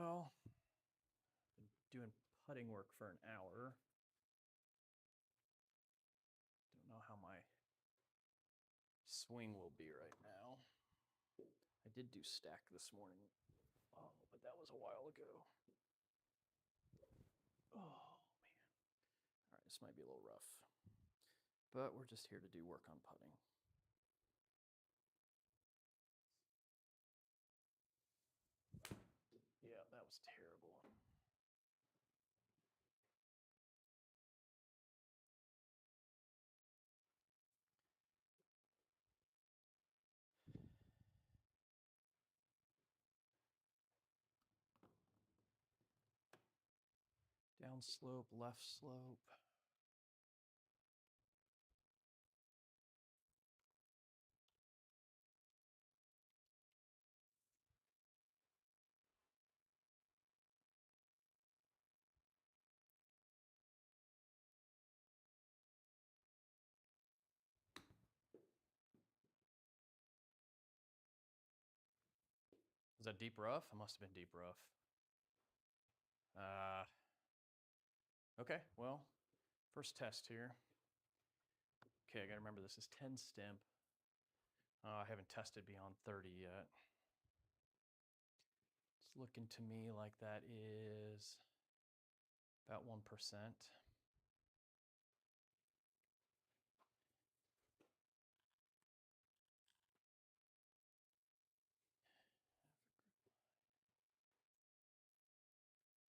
Well, been doing putting work for an hour. Don't know how my swing will be right now. I did do stack this morning, but that was a while ago. Oh, man. All right, this might be a little rough, but we're just here to do work on putting. Yeah, that was terrible. Down slope, left slope. Was that deep rough? It must have been deep rough. Okay, well, first test here. Okay, I gotta remember this is 10 stimp. I haven't tested beyond 30 yet. It's looking to me like that is about 1%.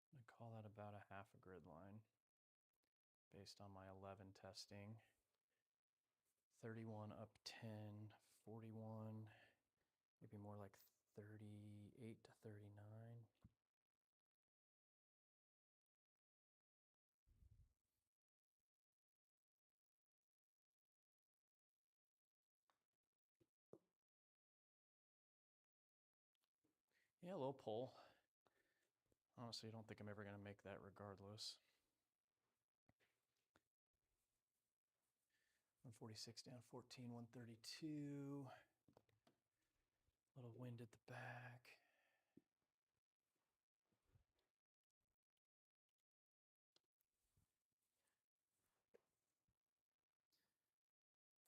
I call that about a half a grid line based on my 11 testing. 31 up 10, 41, maybe more like 38 to 39. Yeah, a little pull. Honestly, I don't think I'm ever going to make that regardless. 146 down 14, 132. Little wind at the back.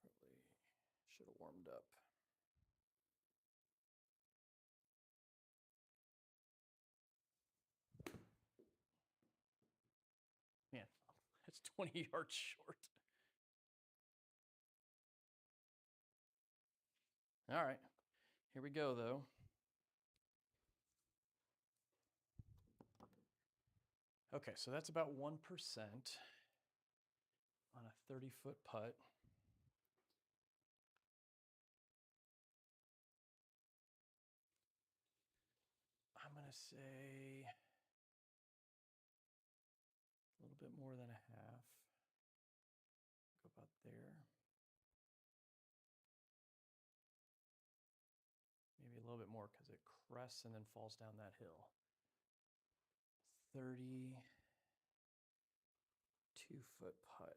Probably should have warmed up. Man, that's 20 yards short. All right, here we go though. Okay, so that's about 1% on a 30-foot putt. I'm going to say a little bit more than a half. Go about there. Maybe a little bit more because it crests and then falls down that hill. 32-foot putt.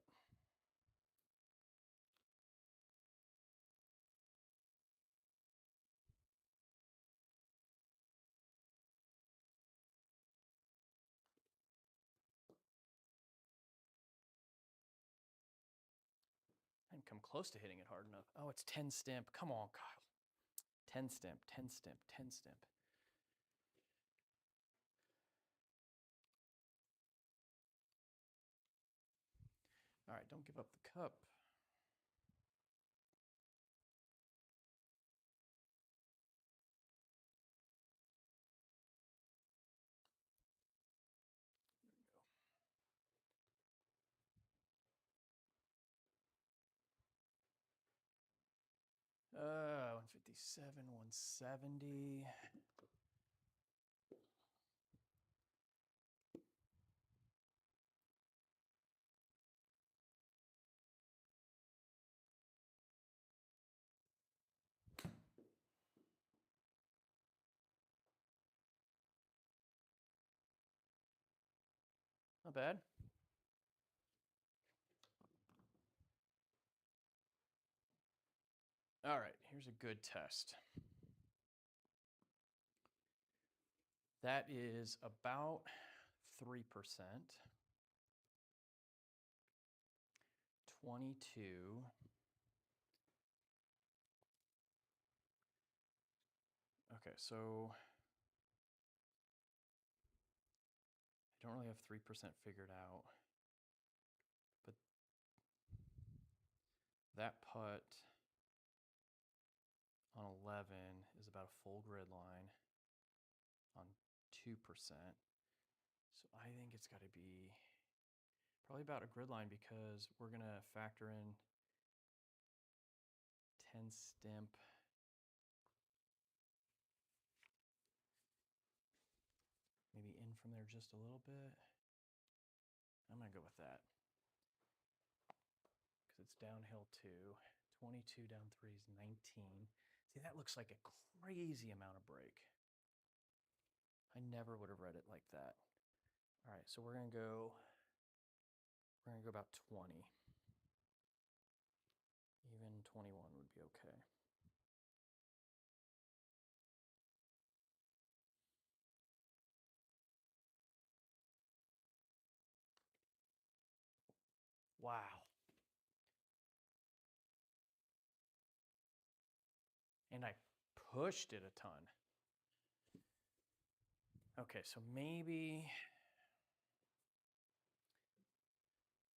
I didn't come close to hitting it hard enough. Oh, it's 10 stimp. Come on, Kyle. 10 stimp, 10 stimp, 10 stimp. All right, don't give up the cup. There we go. 157, 170. Not bad. All right, here's a good test. That is about 3%. 22. Okay, so I don't really have 3% figured out, but that putt on 11 is about a full grid line on 2%. So I think it's got to be probably about a grid line because we're going to factor in 10 stimp. Maybe in from there just a little bit. I'm going to go with that because it's downhill 2. 22 down 3 is 19. See, that looks like a crazy amount of break. I never would have read it like that. All right, so we're going to go about 20. Even 21 would be okay. Wow. And I pushed it a ton. Okay, so maybe,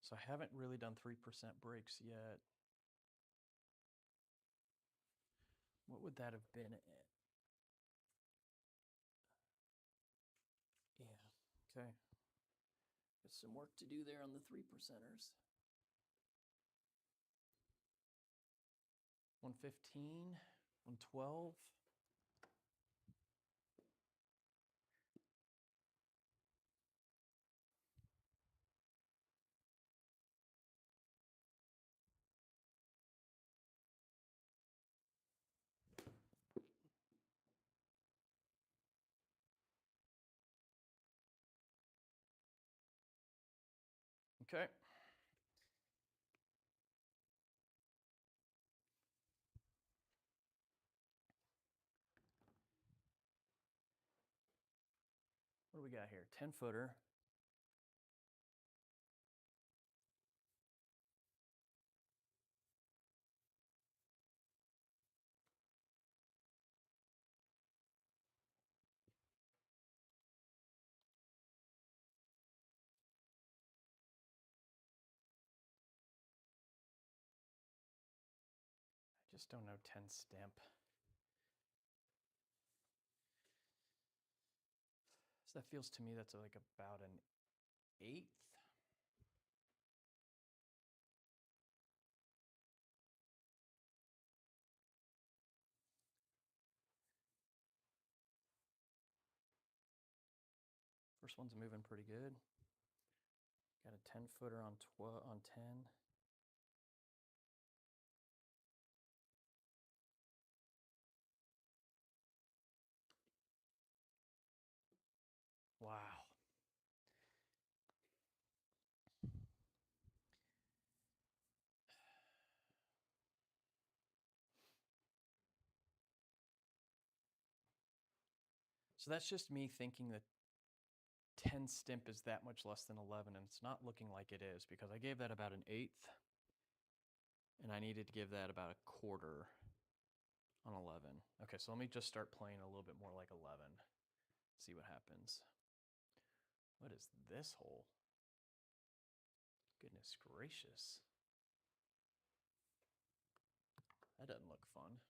so I haven't really done 3% breaks yet. What would that have been at? Yeah, okay. Got some work to do there on the 3%ers. 115, 112. Okay. What do we got here? 10-footer. I just don't know 10 stimp. So that feels to me that's like about an 1/8. First one's moving pretty good. Got a 10-footer on 10. Wow. So that's just me thinking that 10 stimp is that much less than 11, and it's not looking like it is because I gave that about an 1/8, and I needed to give that about a 1/4 on 11. Okay, so let me just start playing a little bit more like 11. See what happens. What is this hole? Goodness gracious. That doesn't look fun.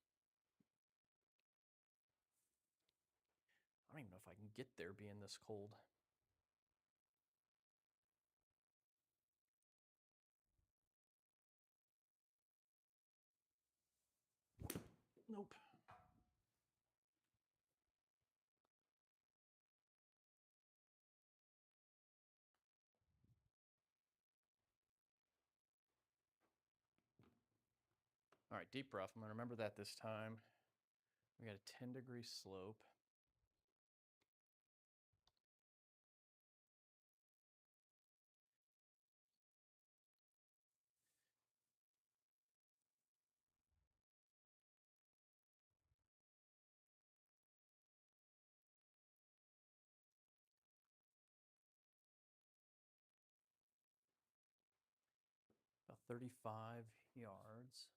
I don't even know if I can get there being this cold. Nope. All right, deep rough. I'm going to remember that this time. We got a 10-degree slope. 35 yards.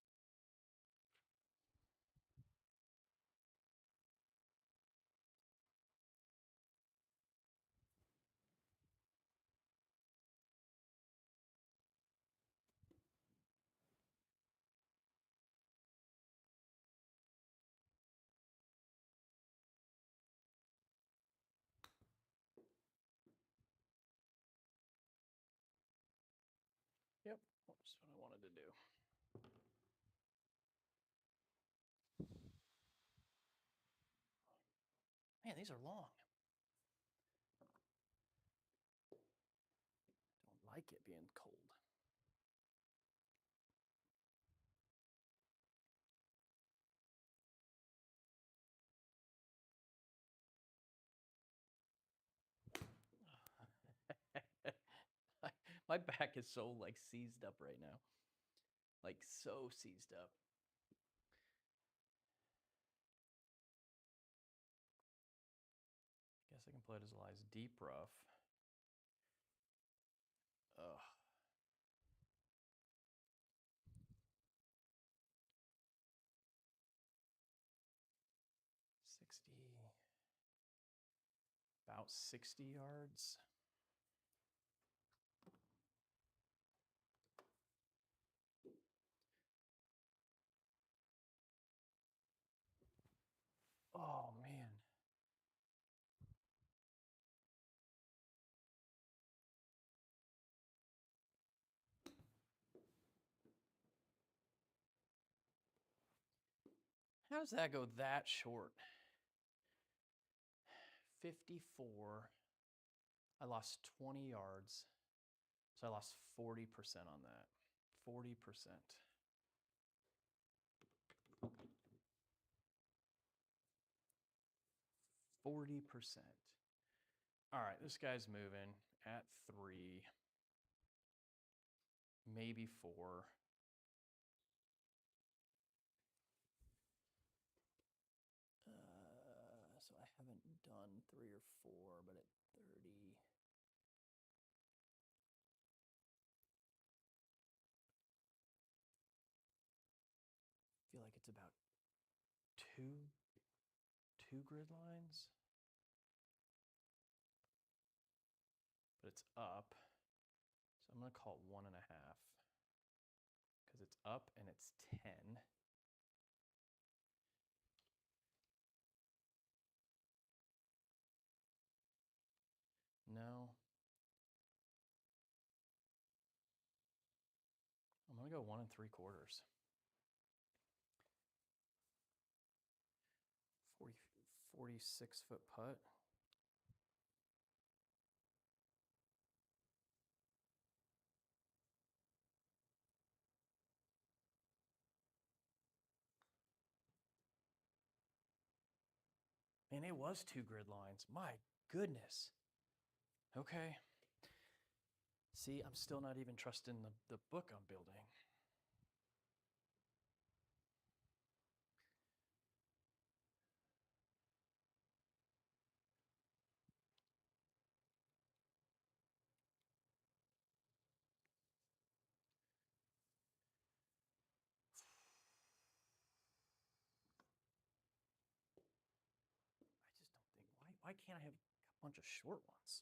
Yep, that's what I wanted to do. Man, these are long. Don't like it being cold. My back is so like seized up right now. Like so seized up. Guess I can play it as lies deep rough. Ugh. About 60 yards. Oh, man. How does that go that short? 54. I lost 20 yards. So I lost 40% on that. 40%. 40%. All right, this guy's moving at 3, maybe 4. So I haven't done 3 or 4, but at 30. I feel like it's about two grid lines. But it's up. So I'm going to call it 1.5 because it's up and it's 10. No. I'm going to go 1 3/4. 46-foot putt. Man, it was 2 grid lines. My goodness. Okay. See, I'm still not even trusting the book I'm building. I just don't think, why can't I have a bunch of short ones?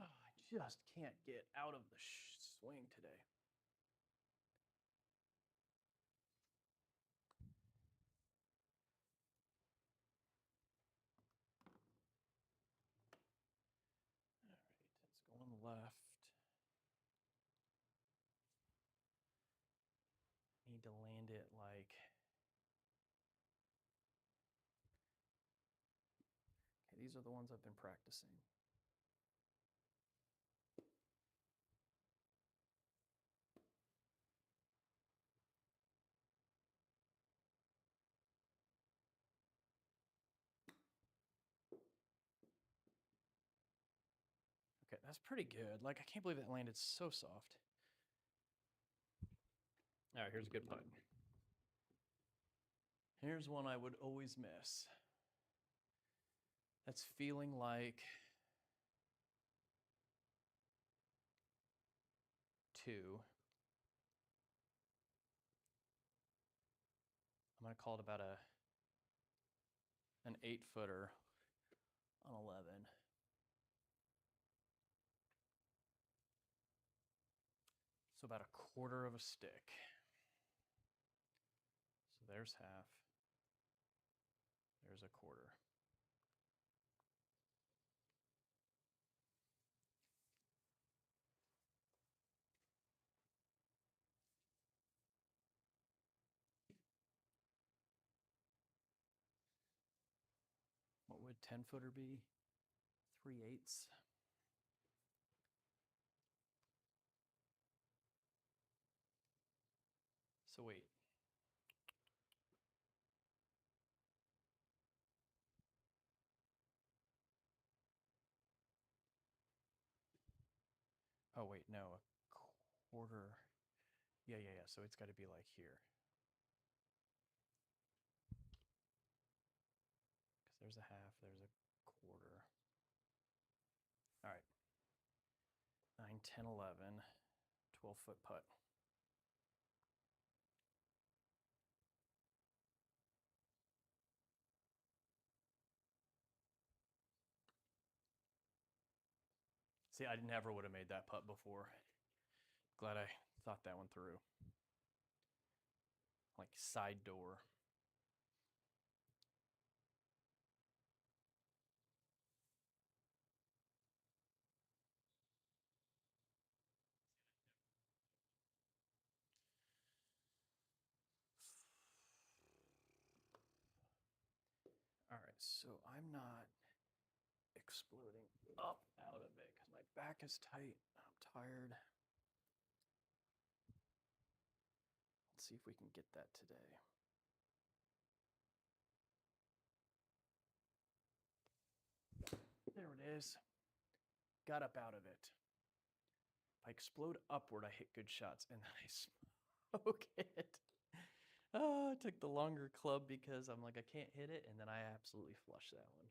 Oh, I just can't get out of the swing today. All right, it's going left. Need to land it like... Okay, these are the ones I've been practicing. Okay, that's pretty good. Like, I can't believe that landed so soft. All right, here's a good putt. Here's one I would always miss. That's feeling like 2. I'm going to call it about an 8-footer on 11. So about 1/4 of a stick. So there's half. There's 1/4. What would 10-footer be? 3/8. So wait. Oh wait, no, 1/4. Yeah. So it's got to be like here. Because there's a half, there's 1/4. All right. 9, 10, 11, 12-foot putt. See, I never would have made that putt before. Glad I thought that one through. Like side door. All right, so I'm not exploding up out of it because my back is tight. I'm tired. Let's see if we can get that today. There it is. Got up out of it. If I explode upward, I hit good shots, and then I smoke it. Oh, I took the longer club because I'm like, I can't hit it, and then I absolutely flush that one.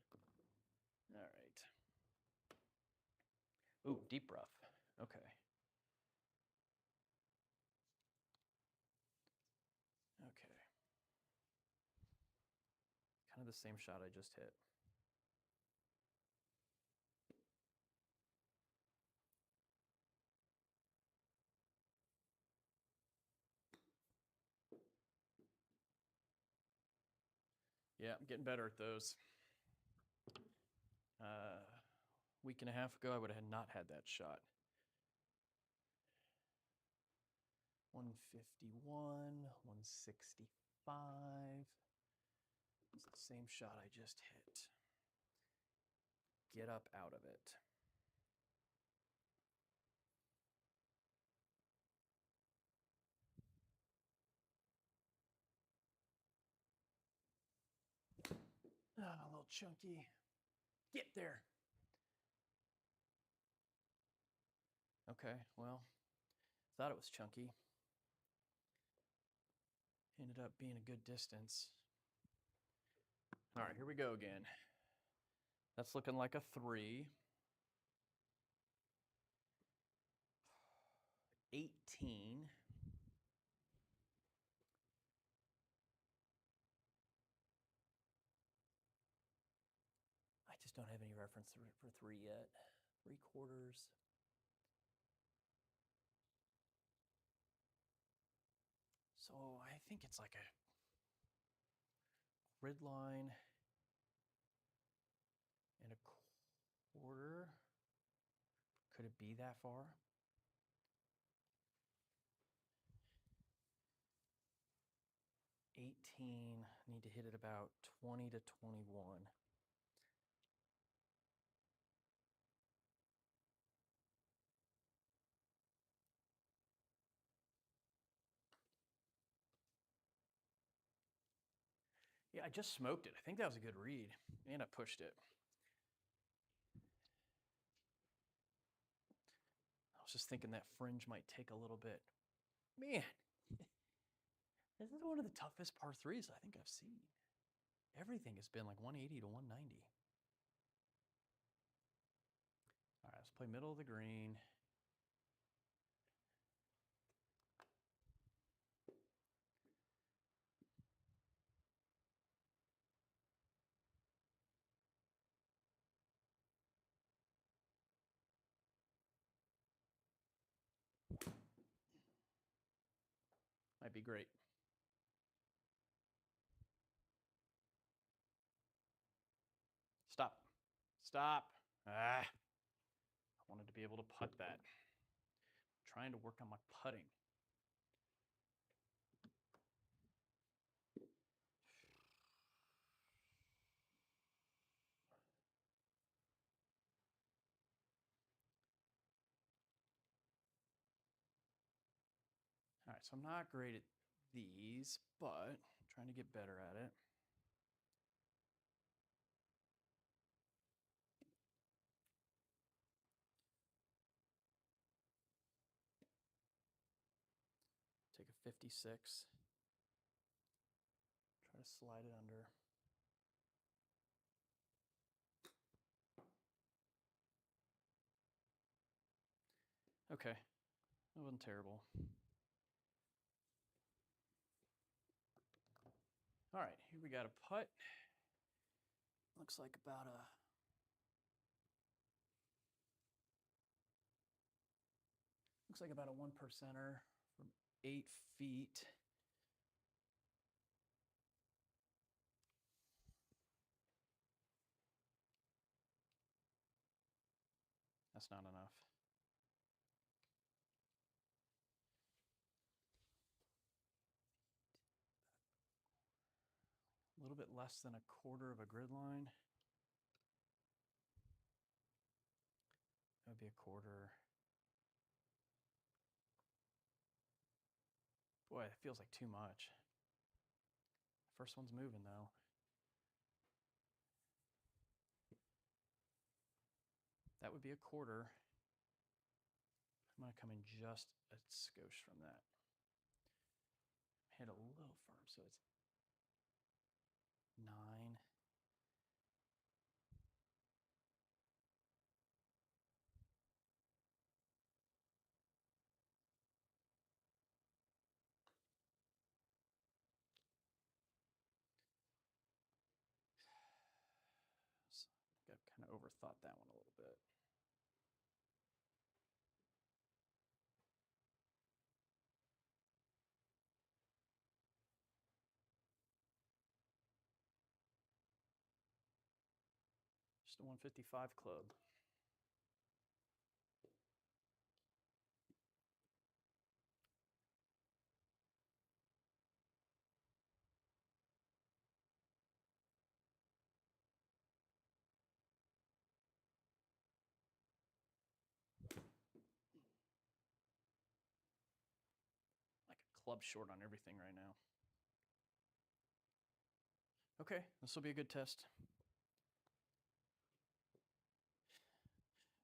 All right. Ooh, deep rough. Okay. Okay. Kind of the same shot I just hit. Yeah, I'm getting better at those. Week and a half ago, I would have not had that shot. 151, 165. It's the same shot I just hit. Get up out of it. Ah, a little chunky. Get there. Okay, well, thought it was chunky. Ended up being a good distance. All right, here we go again. That's looking like a 3. 18. I just don't have any reference for 3 yet. 3/4. So I think it's like a grid line and 1/4. Could it be that far? $18. Need to hit it about 20 to 21. Yeah, I just smoked it. I think that was a good read. And I pushed it. I was just thinking that fringe might take a little bit. Man, This is one of the toughest par threes I think I've seen. Everything has been like 180 to 190. All right, let's play middle of the green. Might be great. Stop. Stop. Ah. I wanted to be able to putt that. I'm trying to work on my putting. All right, so I'm not great at these, but I'm trying to get better at it. Take a 56. Try to slide it under. Okay, that wasn't terrible. All right, here we got a putt. Looks like about a one percenter from 8 feet. That's not enough. A little bit less than a quarter of a grid line. That would be a quarter. Boy, it feels like too much. First one's moving though. That would be a quarter. I'm gonna come in just a skosh from that. Hit a little firm, so it's 9. I kind of overthought that one a little bit. Just a 155 club. Like a club short on everything right now. Okay, this will be a good test.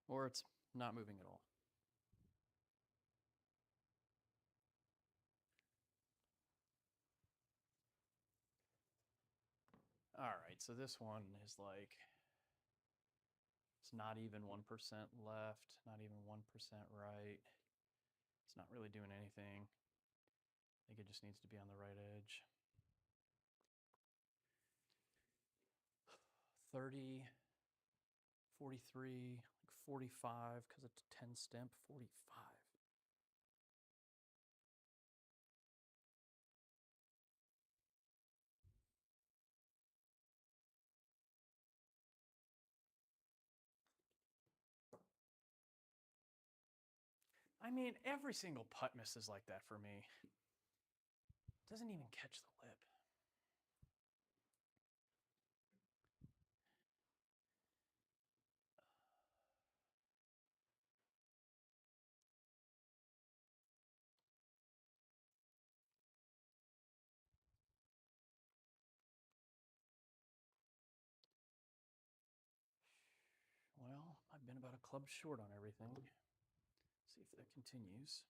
Or it's not moving at all. All right, so this one is like, it's not even 1% left, not even 1% right. It's not really doing anything. I think it just needs to be on the right edge. 30, 43, like 45, because it's a 10 stimp, 45. I mean, every single putt misses like that for me. Doesn't even catch the lip. Well, I've been about a club short on everything. See if that continues.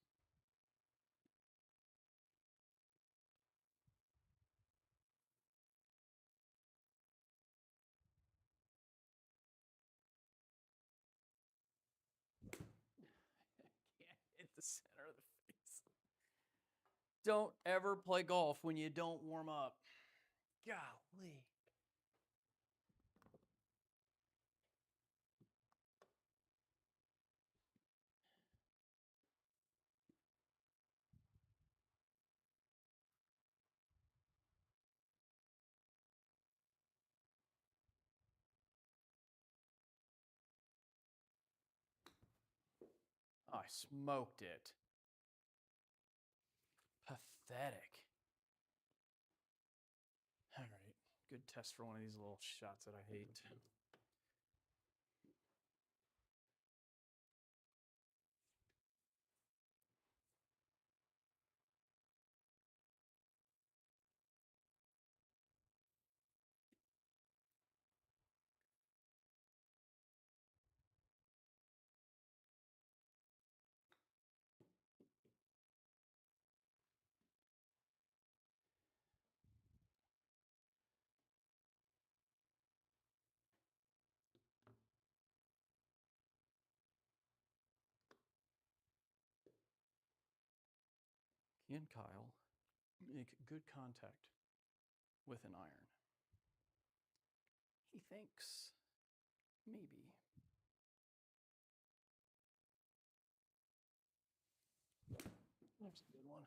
don't ever play golf when you don't warm up. Golly. Oh, I smoked it. Pathetic. All right, good test for one of these little shots that I hate. He and Kyle make good contact with an iron. He thinks maybe. That's a good one.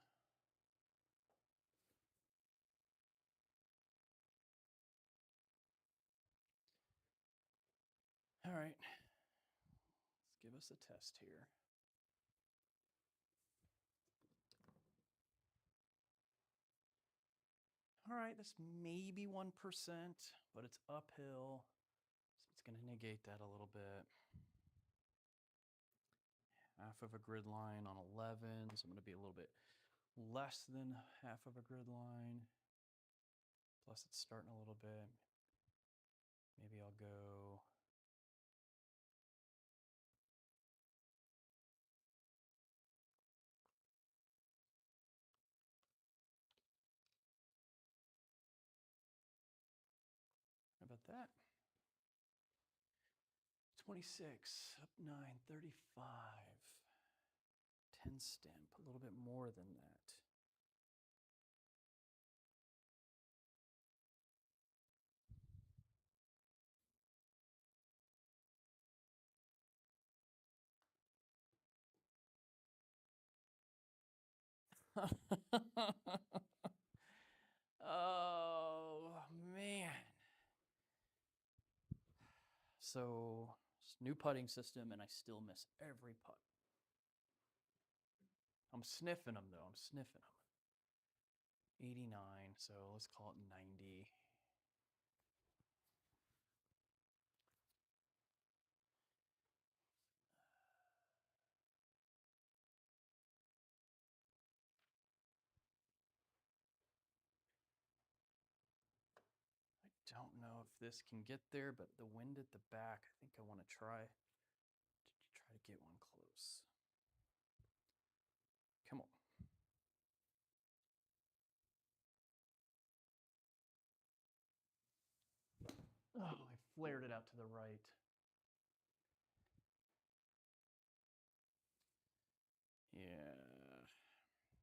All right, let's give us a test here. All right, that's maybe 1%, but it's uphill, so it's going to negate that a little bit. Half of a grid line on 11, so I'm going to be a little bit less than half of a grid line. Plus it's starting a little bit. Maybe I'll go how about that? 26, up 9, 35. 10 stamp, a little bit more than that. Oh, man. So, new putting system, and I still miss every putt. I'm sniffing them, though. I'm sniffing them. 89, so let's call it 90. I don't know if this can get there, but the wind at the back, I think I want to try to get one close. Come on. Oh, I flared it out to the right. Yeah.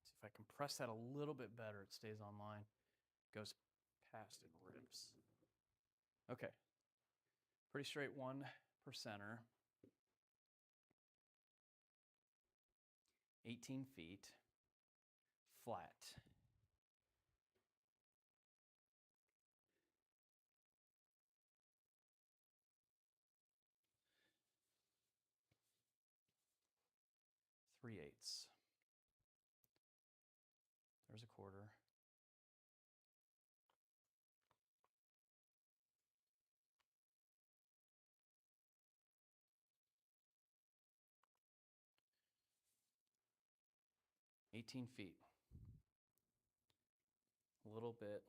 See if I can press that a little bit better, it stays on line. Goes past and rips. Okay. Pretty straight 1%er. 18 feet. Flat. Three-eighths. There's a quarter. $18. A little bit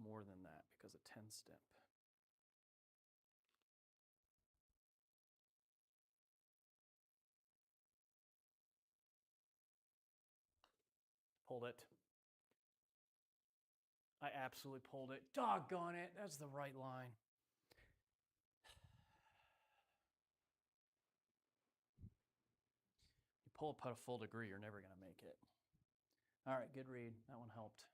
more than that because of 10 stimp. Pulled it. I absolutely pulled it. Doggone it. That's the right line. You pull a putt a full degree, you're never going to make it. All right, good read. That one helped.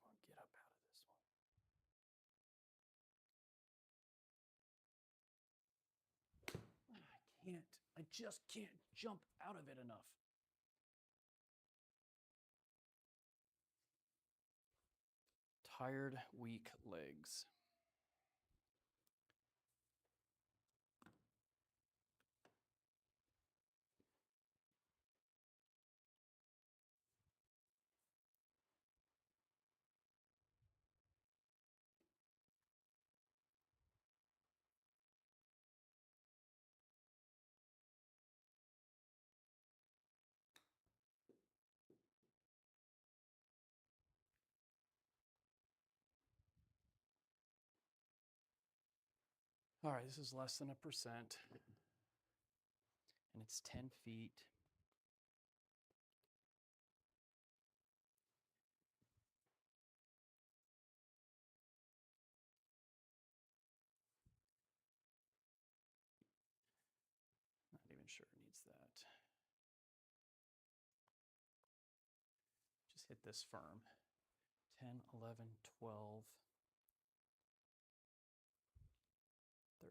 Come on, get up out of this one. I can't. I just can't jump out of it enough. Tired, weak legs. All right, this is less than 1%, and it's 10 feet. Not even sure it needs that. Just hit this firm. 10, 11, 12, 13.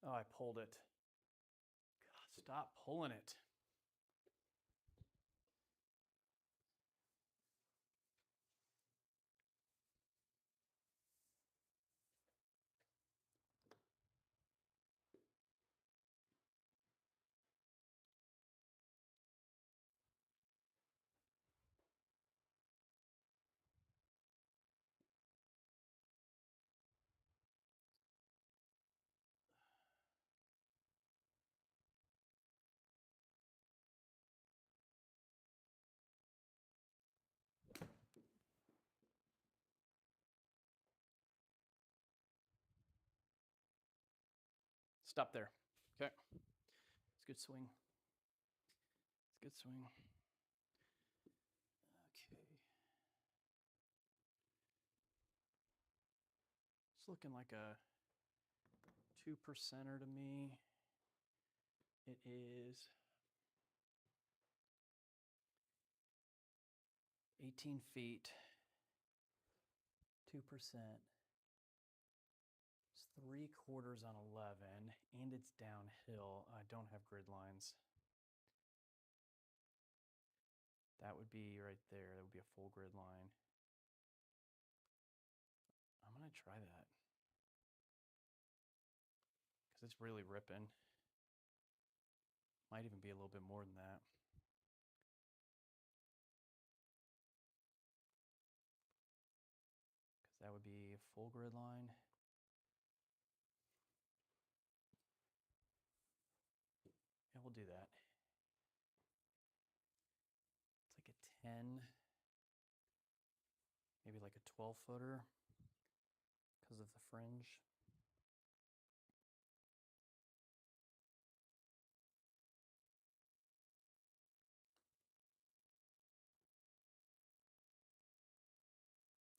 Oh, I pulled it. God, stop pulling it. Stop there. Okay. It's a good swing. It's a good swing. Okay. It's looking like a 2%er to me. It is 18 feet, 2%. It's 3/4 on 11, and it's downhill. I don't have grid lines. That would be right there. That would be a full grid line. I'm going to try that because it's really ripping. Might even be a little bit more than that. Because that would be a full grid line. Yeah, we'll do that. It's like a 10, maybe like a 12-footer because of the fringe.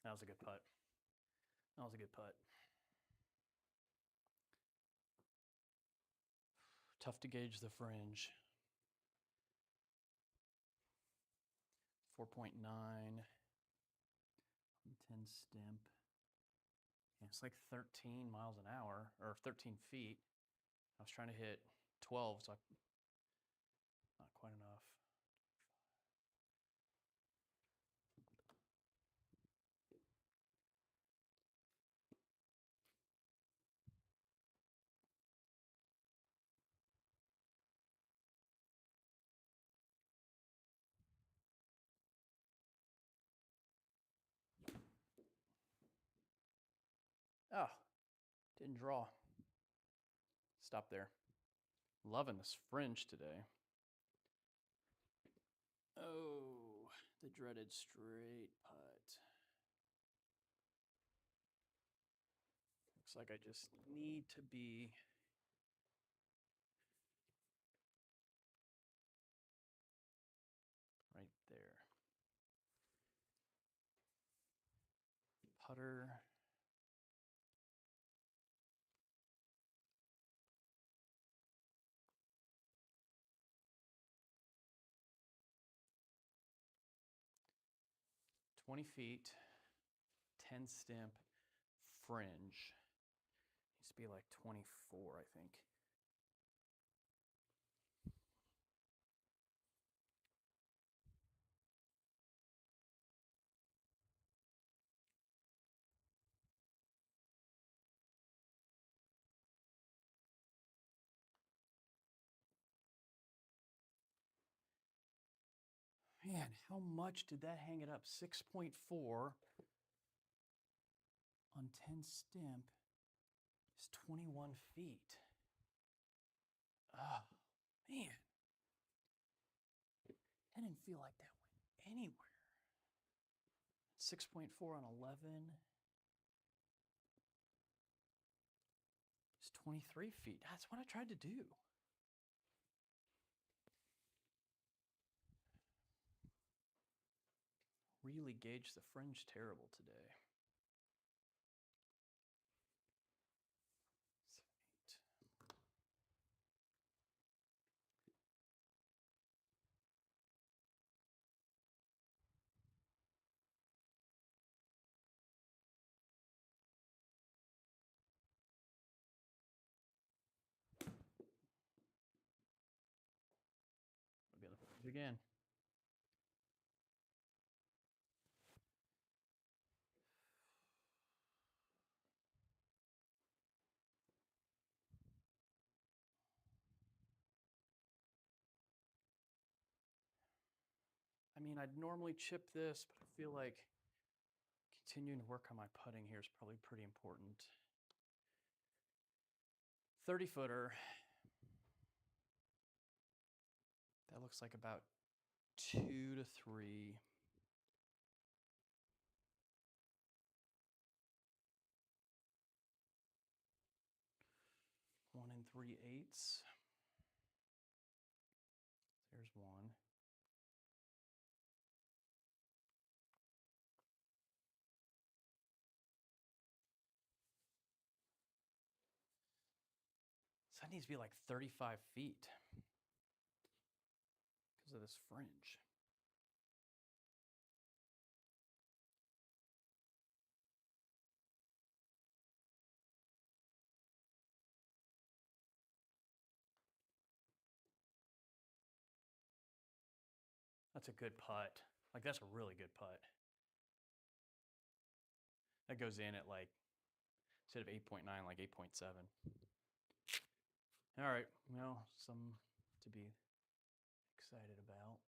That was a good putt. That was a good putt. Tough to gauge the fringe. 4.9, 10 stimp. Yeah, it's like 13 miles an hour, or 13 feet. I was trying to hit 12, so not quite enough. Oh, didn't draw. Stop there. Loving this fringe today. Oh, the dreaded straight putt. Looks like I just need to be footer. "20 feet, 10 stimp, fringe." Needs to be like 24, I think. Man, how much did that hang it up? 6.4 on 10 stimp is 21 feet. Oh, man. That didn't feel like that went anywhere. 6.4 on 11 is 23 feet. That's what I tried to do. Really gauged the fringe terrible today. 8. We'll be on the fringe again. I mean, I'd normally chip this, but I feel like continuing to work on my putting here is probably pretty important. 30 footer. That looks like about 2 to 3. One and 3/8. There's one. So that needs to be like 35 feet because of this fringe. That's a good putt. Like, that's a really good putt. That goes in at like, instead of 8.9, like 8.7. All right, well, some to be excited about.